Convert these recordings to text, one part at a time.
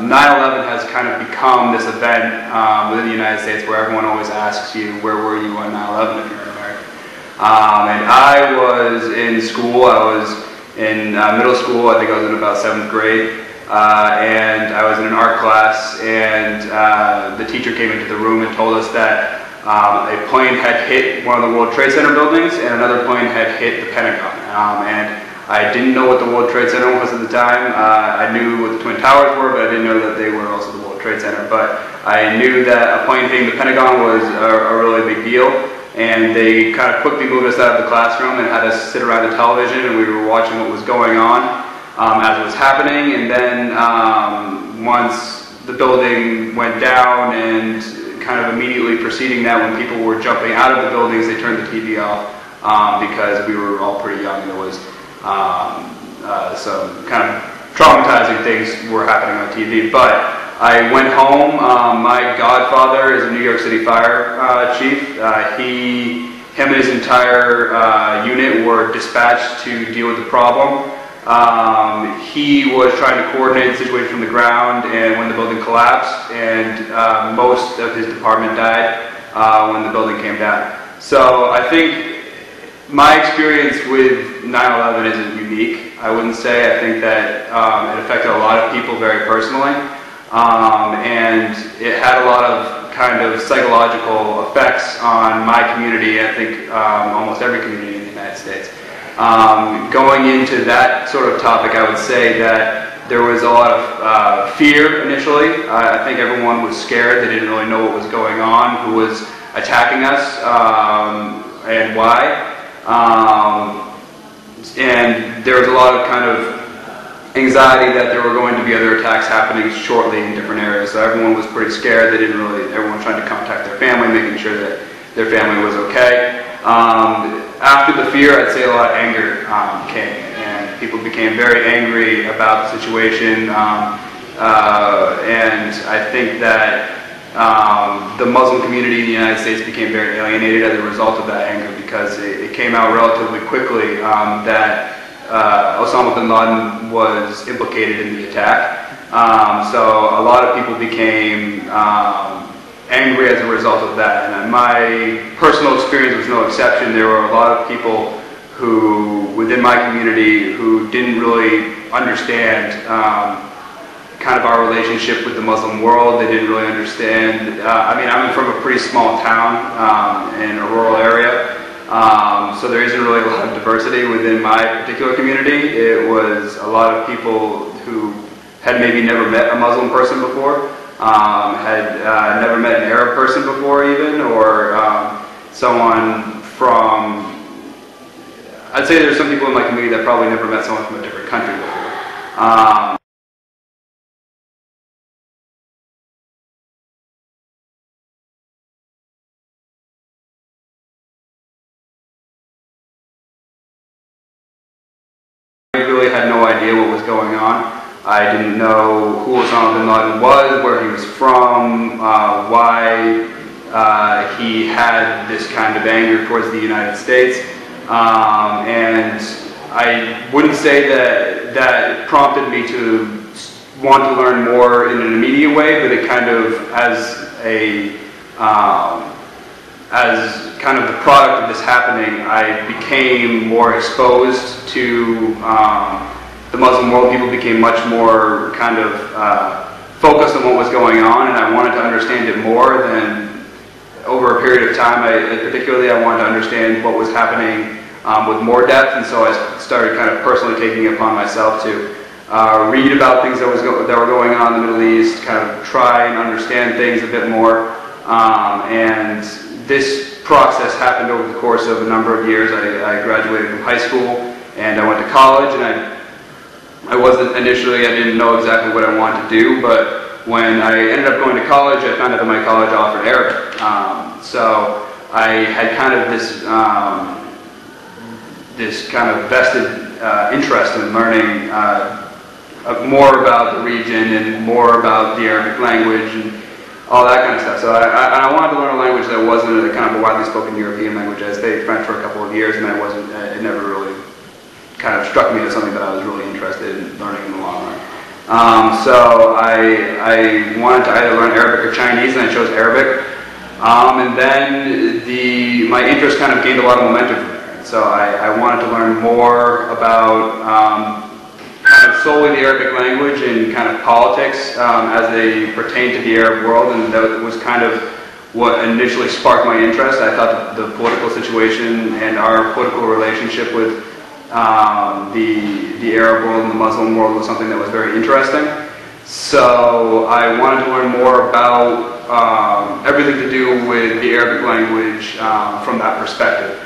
9/11 has kind of become this event within the United States where everyone always asks you, where were you on 9/11 if you're an American? And I was in school. I was in middle school. I think I was in about 7th grade. And I was in an art class, and the teacher came into the room and told us that a plane had hit one of the World Trade Center buildings and another plane had hit the Pentagon. And I didn't know what the World Trade Center was at the time. I knew what the Twin Towers were, but I didn't know that they were also the World Trade Center. But I knew that a plane hitting the Pentagon was a really big deal. And they kind of quickly moved us out of the classroom and had us sit around the television, and we were watching what was going on as it was happening. And then once the building went down, and kind of immediately preceding that, when people were jumping out of the buildings, they turned the TV off because we were all pretty young. There was some kind of traumatizing things were happening on TV. But I went home. My godfather is a New York City fire chief. Him and his entire unit were dispatched to deal with the problem. He was trying to coordinate the situation from the ground, and when the building collapsed, and most of his department died when the building came down. So I think my experience with 9/11 isn't unique, I wouldn't say. I think that it affected a lot of people very personally, and it had a lot of kind of psychological effects on my community. I think almost every community in the United States. Going into that sort of topic, I would say that there was a lot of fear initially. I think everyone was scared. They didn't really know what was going on, who was attacking us, and why. And there was a lot of kind of anxiety that there were going to be other attacks happening shortly in different areas. So everyone was pretty scared. Everyone was trying to contact their family, making sure that their family was okay. After the fear, I'd say a lot of anger came, and people became very angry about the situation. And I think that the Muslim community in the United States became very alienated as a result of that anger, because it came out relatively quickly that Osama bin Laden was implicated in the attack. So a lot of people became angry as a result of that, and my personal experience was no exception. There were a lot of people who, within my community, who didn't really understand kind of our relationship with the Muslim world. They didn't really understand. I mean, I'm from a pretty small town in a rural area, so there isn't really a lot of diversity within my particular community. It was a lot of people who had maybe never met a Muslim person before. Had never met an Arab person before even, or someone from, I'd say there's some people in my community that probably never met someone from a different country before. I really had no idea what was going on. I didn't know who Osama bin Laden was, where he was from, why he had this kind of anger towards the United States. And I wouldn't say that prompted me to want to learn more in an immediate way, but it kind of, as kind of the product of this happening, I became more exposed to the Muslim world. People became much more kind of focused on what was going on, and I wanted to understand it more. Than over a period of time, particularly I wanted to understand what was happening with more depth, and so I started kind of personally taking it upon myself to read about things that were going on in the Middle East, kind of try and understand things a bit more. And this process happened over the course of a number of years. I graduated from high school, and I went to college, and I didn't know exactly what I wanted to do, but when I ended up going to college, I found out that my college offered Arabic. So I had kind of this kind of vested interest in learning more about the region and more about the Arabic language and all that kind of stuff. So I wanted to learn a language that wasn't a kind of a widely spoken European language. I stayed French for a couple of years, and it never really kind of struck me as something that I was really interested in learning in the long run. So I wanted to either learn Arabic or Chinese, and I chose Arabic. And then my interest kind of gained a lot of momentum from there. So I wanted to learn more about kind of solely the Arabic language and kind of politics as they pertain to the Arab world, and that was kind of what initially sparked my interest. I thought the political situation and our political relationship with the Arab world and the Muslim world was something that was very interesting. So I wanted to learn more about everything to do with the Arabic language from that perspective.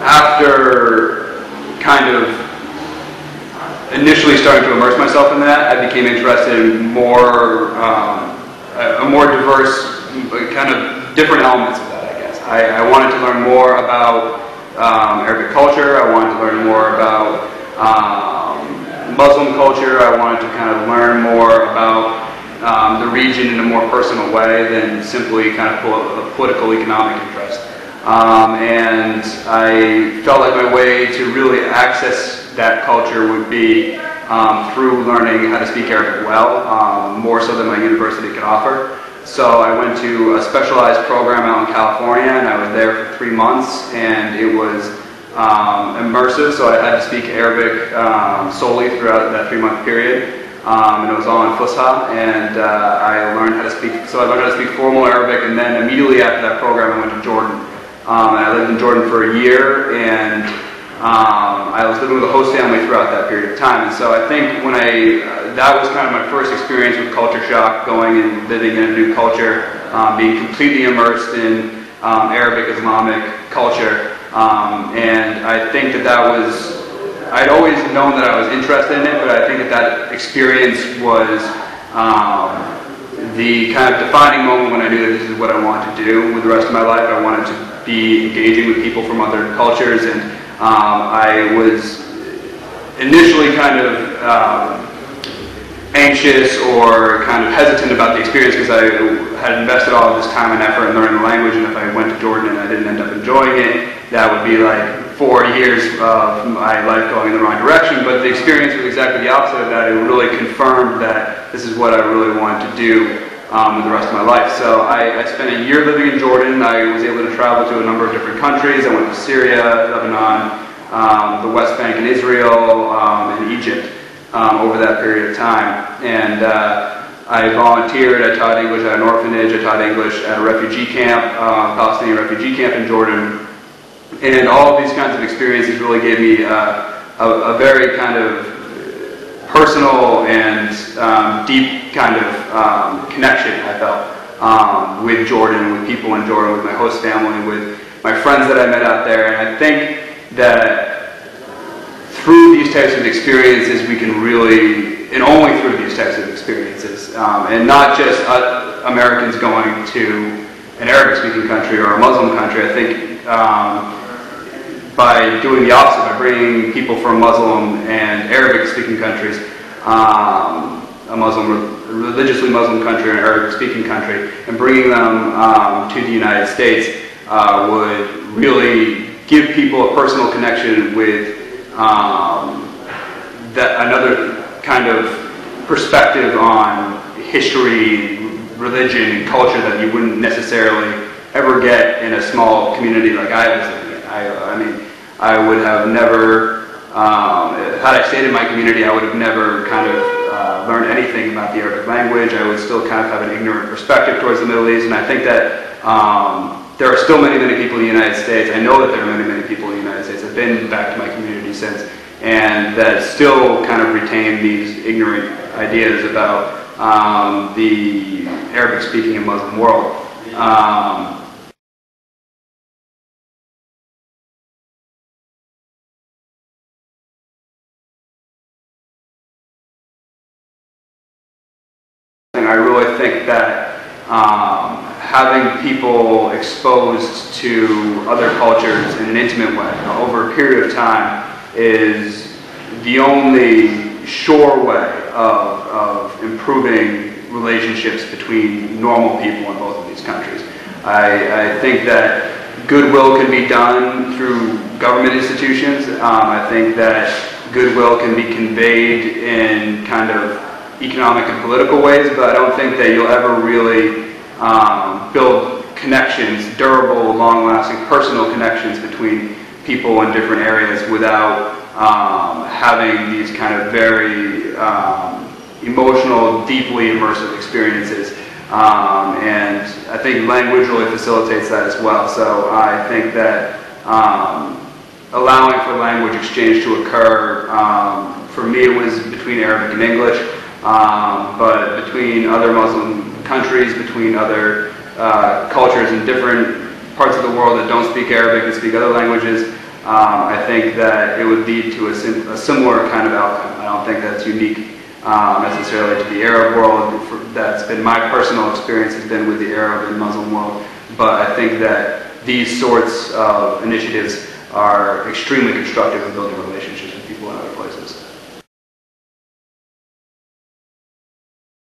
After kind of initially starting to immerse myself in that, I became interested in a more diverse, kind of different elements of that, I guess. I wanted to learn more about Arabic culture. I wanted to learn more about Muslim culture. I wanted to kind of learn more about the region in a more personal way than simply kind of a political economic interest. And I felt like my way to really access that culture would be through learning how to speak Arabic well, more so than my university could offer. So I went to a specialized program out in California, and I was there for 3 months, and it was immersive, so I had to speak Arabic solely throughout that 3-month period. And it was all in Fusha, and I learned how to speak. So I learned how to speak formal Arabic, and then immediately after that program, I went to Jordan. And I lived in Jordan for a year, and I was living with a host family throughout that period of time. And so I think that was kind of my first experience with culture shock, going and living in a new culture, being completely immersed in Arabic Islamic culture. And I think that was, I'd always known that I was interested in it, but I think that experience was the kind of defining moment when I knew that this is what I wanted to do with the rest of my life. I wanted to be engaging with people from other cultures, and I was initially kind of anxious or kind of hesitant about the experience because I had invested all of this time and effort in learning the language, and if I went to Jordan and I didn't end up enjoying it, that would be like 4 years of my life going in the wrong direction. But the experience was exactly the opposite of that. It really confirmed that this is what I really wanted to do with the rest of my life. So I spent a year living in Jordan. I was able to travel to a number of different countries. I went to Syria, Lebanon, the West Bank and Israel, and Egypt over that period of time. And I volunteered. I taught English at an orphanage. I taught English at a refugee camp, Palestinian refugee camp in Jordan. And all of these kinds of experiences really gave me a very kind of personal and deep kind of connection, I felt, with Jordan, with people in Jordan, with my host family, with my friends that I met out there. And I think that through these types of experiences, we can really, and only through these types of experiences, and not just Americans going to an Arabic-speaking country or a Muslim country, I think by doing the opposite, by bringing people from Muslim and Arabic-speaking countries, a religiously Muslim country or an Arabic-speaking country, and bringing them to the United States would really give people a personal connection with another kind of perspective on history, religion, and culture that you wouldn't necessarily ever get in a small community like I was living in. I mean, I would have never, had I stayed in my community, I would have never kind of learned anything about the Arabic language. I would still kind of have an ignorant perspective towards the Middle East, and I think that there are still many, many people in the United States. I know that there are many, many people in the United States. I've been back to my community since, and that still kind of retain these ignorant ideas about the Arabic-speaking and Muslim world. I really think that having people exposed to other cultures in an intimate way over a period of time is the only sure way of improving relationships between normal people in both of these countries. I think that goodwill can be done through government institutions. I think that goodwill can be conveyed in kind of economic and political ways, but I don't think that you'll ever really build connections, durable, long-lasting, personal connections between people in different areas without having these kind of very emotional, deeply immersive experiences. And I think language really facilitates that as well. So I think that allowing for language exchange to occur, for me it was between Arabic and English, but between other Muslim countries, between other cultures in different parts of the world that don't speak Arabic and speak other languages, I think that it would lead to a similar kind of outcome. I don't think that's unique necessarily to the Arab world. That's been my personal experience, has been with the Arab and Muslim world, but I think that these sorts of initiatives are extremely constructive in building relationships with people in other places.